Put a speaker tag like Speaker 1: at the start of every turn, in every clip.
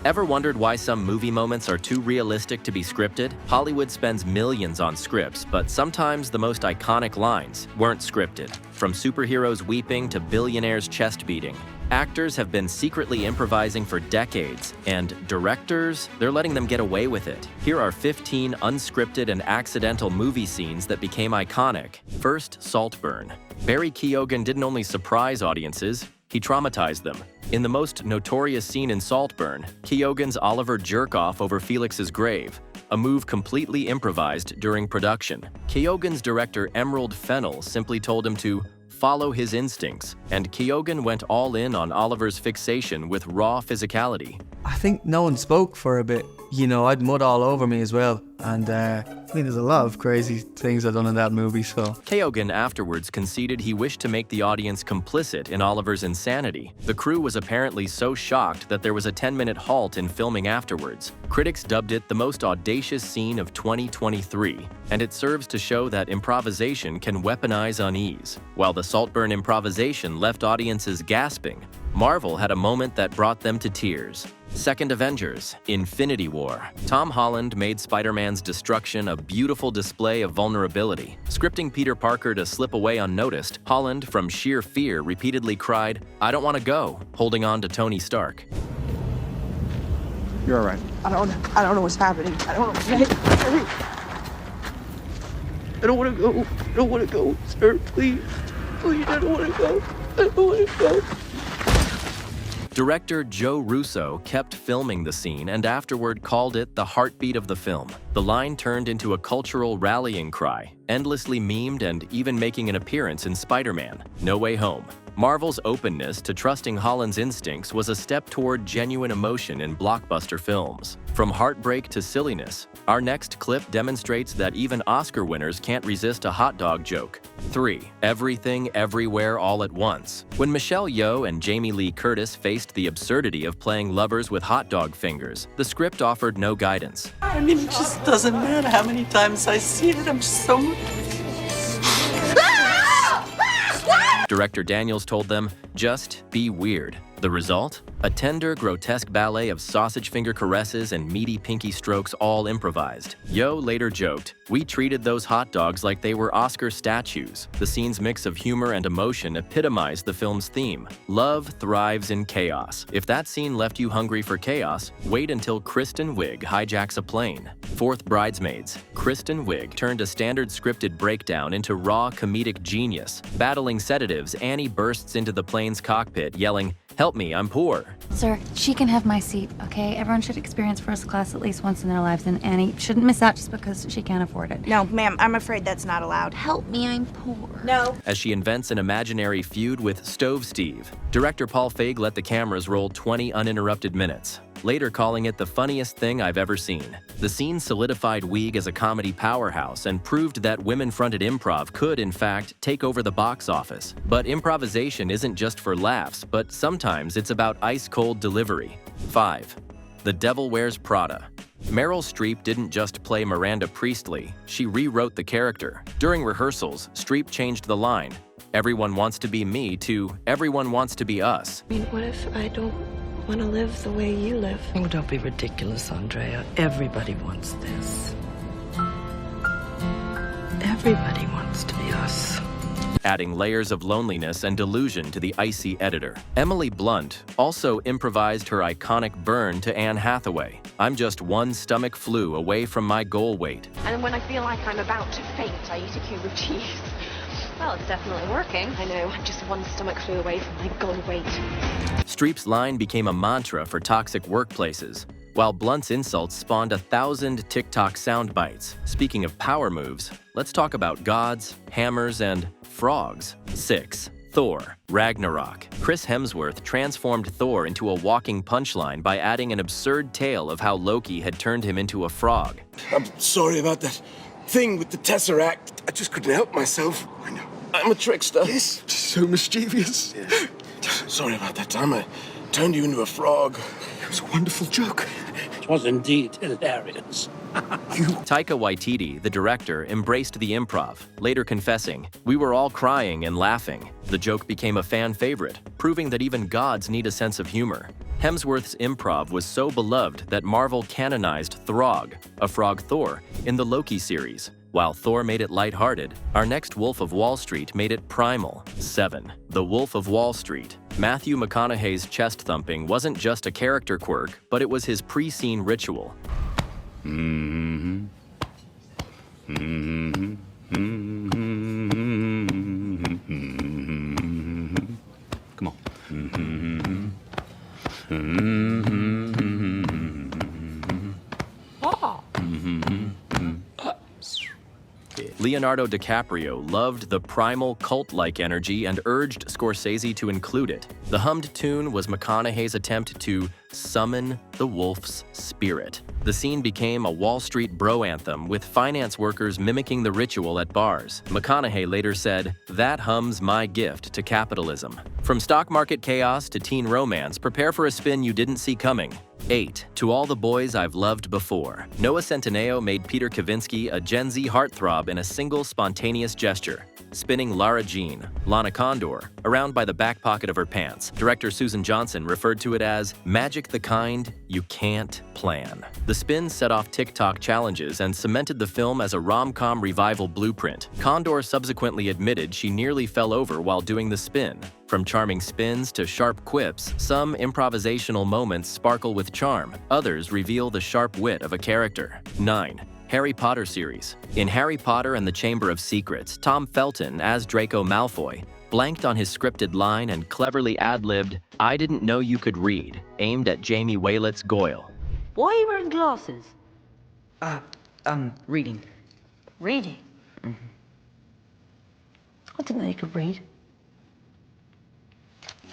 Speaker 1: Ever wondered why some movie moments are too realistic to be scripted? Hollywood spends millions on scripts, but sometimes the most iconic lines weren't scripted. From superheroes weeping to billionaires chest beating, actors have been secretly improvising for decades, and directors, they're letting them get away with it. Here are 15 unscripted and accidental movie scenes that became iconic. First, Saltburn. Barry Keoghan didn't only surprise audiences, he traumatized them. In the most notorious scene in Saltburn, Keoghan's Oliver jerk-off over Felix's grave, a move completely improvised during production. Keoghan's director Emerald Fennell simply told him to follow his instincts, and Keoghan went all in on Oliver's fixation with raw physicality.
Speaker 2: I think no one spoke for a bit. You know, I'd mud all over me as well. And I mean, there's a lot of crazy things I've done in that movie, so.
Speaker 1: Keoghan afterwards conceded he wished to make the audience complicit in Oliver's insanity. The crew was apparently so shocked that there was a 10-minute halt in filming afterwards. Critics dubbed it the most audacious scene of 2023, and it serves to show that improvisation can weaponize unease. While the Saltburn improvisation left audiences gasping, Marvel had a moment that brought them to tears. Second Avengers, Infinity War. Tom Holland made Spider-Man's destruction a beautiful display of vulnerability. Scripting Peter Parker to slip away unnoticed, Holland, from sheer fear, repeatedly cried, "I don't want to go," holding on to Tony Stark.
Speaker 3: You're all right.
Speaker 4: I don't know what's happening. I don't want to go. I don't want to go, sir. Please. Please, I don't want to go. I don't want to go.
Speaker 1: Director Joe Russo kept filming the scene and afterward called it the heartbeat of the film. The line turned into a cultural rallying cry, endlessly memed and even making an appearance in Spider-Man: No Way Home. Marvel's openness to trusting Holland's instincts was a step toward genuine emotion in blockbuster films. From heartbreak to silliness, our next clip demonstrates that even Oscar winners can't resist a hot dog joke. 3. Everything, Everywhere, All at Once. When Michelle Yeoh and Jamie Lee Curtis faced the absurdity of playing lovers with hot dog fingers, the script offered no guidance.
Speaker 5: I mean, it just doesn't matter how many times I see it. I'm so...
Speaker 1: Director Daniels told them, just be weird. The result? A tender, grotesque ballet of sausage finger caresses and meaty pinky strokes, all improvised. Yeoh later joked, "We treated those hot dogs like they were Oscar statues." The scene's mix of humor and emotion epitomized the film's theme. Love thrives in chaos. If that scene left you hungry for chaos, wait until Kristen Wiig hijacks a plane. Fourth, Bridesmaids. Kristen Wiig turned a standard scripted breakdown into raw comedic genius. Battling sedatives, Annie bursts into the plane's cockpit yelling, "Help me, I'm poor."
Speaker 6: Sir, she can have my seat, okay? Everyone should experience first class at least once in their lives, and Annie shouldn't miss out just because she can't afford it.
Speaker 7: No, ma'am, I'm afraid that's not allowed.
Speaker 6: Help me, I'm poor.
Speaker 7: No.
Speaker 1: As she invents an imaginary feud with Stove Steve, director Paul Feig let the cameras roll 20 uninterrupted minutes, later calling it the funniest thing I've ever seen. The scene solidified Wiig as a comedy powerhouse and proved that women-fronted improv could, in fact, take over the box office. But improvisation isn't just for laughs, but sometimes it's about ice-cold delivery. 5. The Devil Wears Prada. Meryl Streep didn't just play Miranda Priestley, she rewrote the character. During rehearsals, Streep changed the line, "Everyone wants to be me," to "Everyone wants to be us."
Speaker 8: I mean, what if I don't want to live the way you live?
Speaker 5: Oh, don't be ridiculous, Andrea. Everybody wants this. Everybody wants to be us.
Speaker 1: Adding layers of loneliness and delusion to the icy editor. Emily Blunt also improvised her iconic burn to Anne Hathaway. "I'm just one stomach flu away from my goal weight."
Speaker 9: And when I feel like I'm about to faint, I eat a cube of cheese. Well, it's definitely working. I know, I'm just one stomach flu away from my goal weight.
Speaker 1: Streep's line became a mantra for toxic workplaces, while Blunt's insults spawned 1,000 TikTok sound bites. Speaking of power moves, let's talk about gods, hammers, and frogs. 6. Thor Ragnarok. Chris Hemsworth transformed Thor into a walking punchline by adding an absurd tale of how Loki had turned him into a frog.
Speaker 10: "I'm sorry about that thing with the Tesseract. I just couldn't help myself. I know. I'm a trickster."
Speaker 3: Yes, so mischievous.
Speaker 10: Yes. Sorry about that time I turned you into a frog.
Speaker 3: It was a wonderful joke.
Speaker 11: 'Twas indeed hilarious.
Speaker 1: Taika Waititi, the director, embraced the improv, later confessing, "We were all crying and laughing." The joke became a fan favorite, proving that even gods need a sense of humor. Hemsworth's improv was so beloved that Marvel canonized Throg, a frog Thor, in the Loki series. While Thor made it lighthearted, our next Wolf of Wall Street made it primal. 7. The Wolf of Wall Street. Matthew McConaughey's chest thumping wasn't just a character quirk, but it was his pre-scene ritual. Come on. Leonardo DiCaprio loved the primal cult-like energy and urged Scorsese to include it. The hummed tune was McConaughey's attempt to summon the wolf's spirit. The scene became a Wall Street bro anthem, with finance workers mimicking the ritual at bars. McConaughey later said, "That hums my gift to capitalism." From stock market chaos to teen romance, prepare for a spin you didn't see coming. 8. To All the Boys I've Loved Before. Noah Centineo made Peter Kavinsky a Gen Z heartthrob in a single spontaneous gesture, spinning Lara Jean, Lana Condor, around by the back pocket of her pants. Director Susan Johnson referred to it as magic the kind you can't plan. The spin set off TikTok challenges and cemented the film as a rom-com revival blueprint. Condor subsequently admitted she nearly fell over while doing the spin. From charming spins to sharp quips, some improvisational moments sparkle with charm, others reveal the sharp wit of a character. 9. Harry Potter series. In Harry Potter and the Chamber of Secrets, Tom Felton, as Draco Malfoy, blanked on his scripted line and cleverly ad-libbed, "I didn't know you could read," aimed at Jamie Waylett's Goyle.
Speaker 12: Why are you wearing glasses?
Speaker 13: Reading.
Speaker 12: Reading? I didn't know you could read.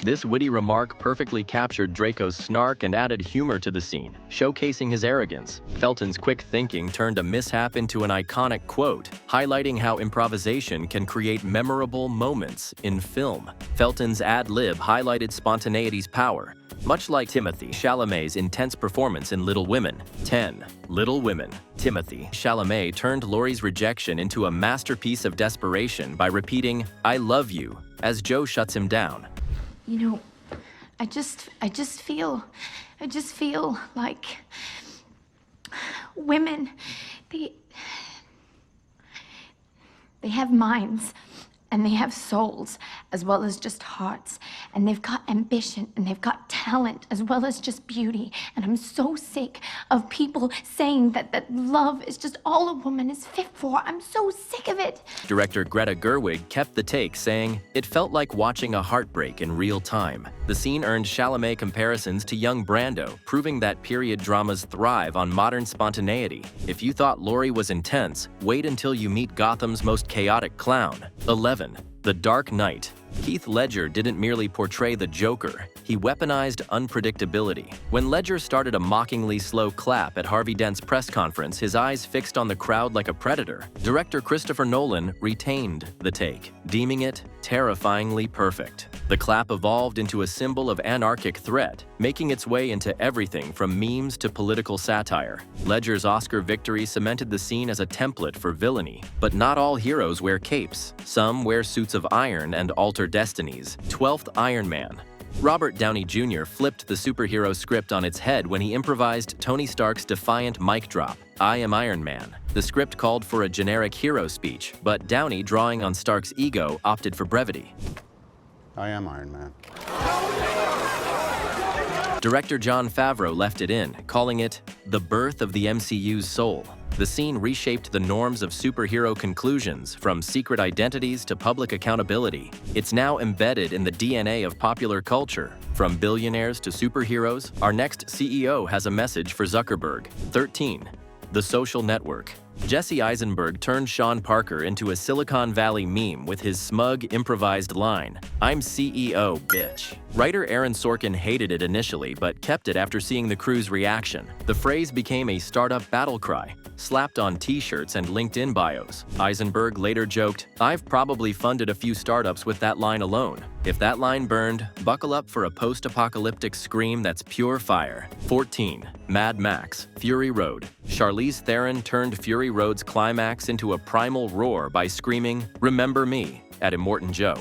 Speaker 1: This witty remark perfectly captured Draco's snark and added humor to the scene, showcasing his arrogance. Felton's quick thinking turned a mishap into an iconic quote, highlighting how improvisation can create memorable moments in film. Felton's ad-lib highlighted spontaneity's power, much like Timothée Chalamet's intense performance in Little Women. 10. Little Women. Timothée Chalamet turned Laurie's rejection into a masterpiece of desperation by repeating, "I love you," as Joe shuts him down.
Speaker 6: You know, I just feel like women, they have minds and they have souls as well as just hearts, and they've got ambition and they've got talent as well as just beauty. And I'm so sick of people saying that love is just all a woman is fit for. I'm so sick of it.
Speaker 1: Director Greta Gerwig kept the take, saying, "It felt like watching a heartbreak in real time." The scene earned Chalamet comparisons to young Brando, proving that period dramas thrive on modern spontaneity. If you thought Laurie was intense, wait until you meet Gotham's most chaotic clown. 11. The Dark Knight. Heath Ledger didn't merely portray the Joker, he weaponized unpredictability. When Ledger started a mockingly slow clap at Harvey Dent's press conference, his eyes fixed on the crowd like a predator, director Christopher Nolan retained the take, deeming it terrifyingly perfect. The clap evolved into a symbol of anarchic threat, making its way into everything from memes to political satire. Ledger's Oscar victory cemented the scene as a template for villainy. But not all heroes wear capes. Some wear suits of iron and alter destinies. 12th Iron Man. Robert Downey Jr. flipped the superhero script on its head when he improvised Tony Stark's defiant mic drop, "I am Iron Man." The script called for a generic hero speech, but Downey, drawing on Stark's ego, opted for brevity.
Speaker 14: "I am Iron Man."
Speaker 1: Director Jon Favreau left it in, calling it the birth of the MCU's soul. The scene reshaped the norms of superhero conclusions, from secret identities to public accountability. It's now embedded in the DNA of popular culture. From billionaires to superheroes, our next CEO has a message for Zuckerberg. 13. The Social Network. Jesse Eisenberg turned Sean Parker into a Silicon Valley meme with his smug, improvised line, "I'm CEO, bitch." Writer Aaron Sorkin hated it initially, but kept it after seeing the crew's reaction. The phrase became a startup battle cry, slapped on t-shirts and LinkedIn bios. Eisenberg later joked, "I've probably funded a few startups with that line alone." If that line burned, buckle up for a post-apocalyptic scream that's pure fire. 14. Mad Max, Fury Road. Charlize Theron turned Fury Road's climax into a primal roar by screaming, "Remember me," at Immortan Joe.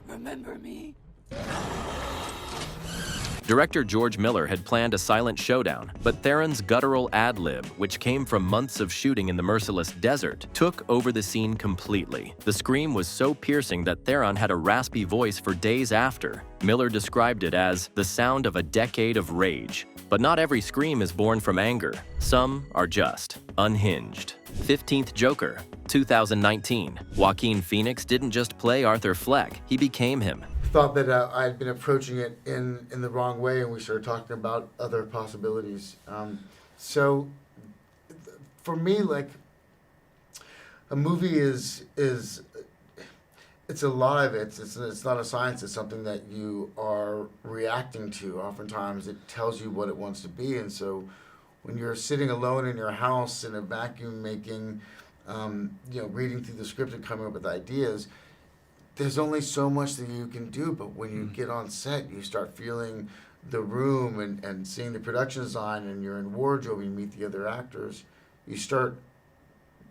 Speaker 5: Remember me?
Speaker 1: Director George Miller had planned a silent showdown, but Theron's guttural ad-lib, which came from months of shooting in the merciless desert, took over the scene completely. The scream was so piercing that Theron had a raspy voice for days after. Miller described it as the sound of a decade of rage. But not every scream is born from anger. Some are just unhinged. 15th Joker, 2019. Joaquin Phoenix didn't just play Arthur Fleck, he became him.
Speaker 3: Thought that I had been approaching it in the wrong way, and we started talking about other possibilities. So for me, like, a movie is it's alive. It's not a science. It's something that you are reacting to. Oftentimes, it tells you what it wants to be, and so when you're sitting alone in your house in a vacuum, making, reading through the script and coming up with ideas, there's only so much that you can do. But when you get on set, you start feeling the room and seeing the production design, and you're in wardrobe, you meet the other actors, you start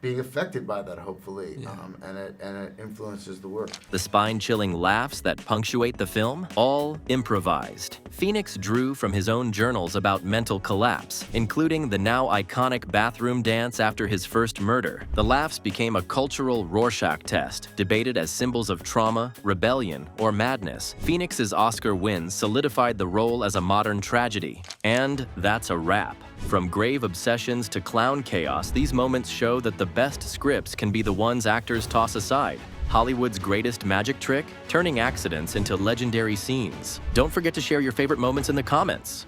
Speaker 3: being affected by that, hopefully, and it influences the work.
Speaker 1: The spine-chilling laughs that punctuate the film, all improvised. Phoenix drew from his own journals about mental collapse, including the now iconic bathroom dance after his first murder. The laughs became a cultural Rorschach test, debated as symbols of trauma, rebellion, or madness. Phoenix's Oscar win solidified the role as a modern tragedy. And that's a wrap. From grave obsessions to clown chaos, these moments show that the best scripts can be the ones actors toss aside. Hollywood's greatest magic trick? Turning accidents into legendary scenes. Don't forget to share your favorite moments in the comments.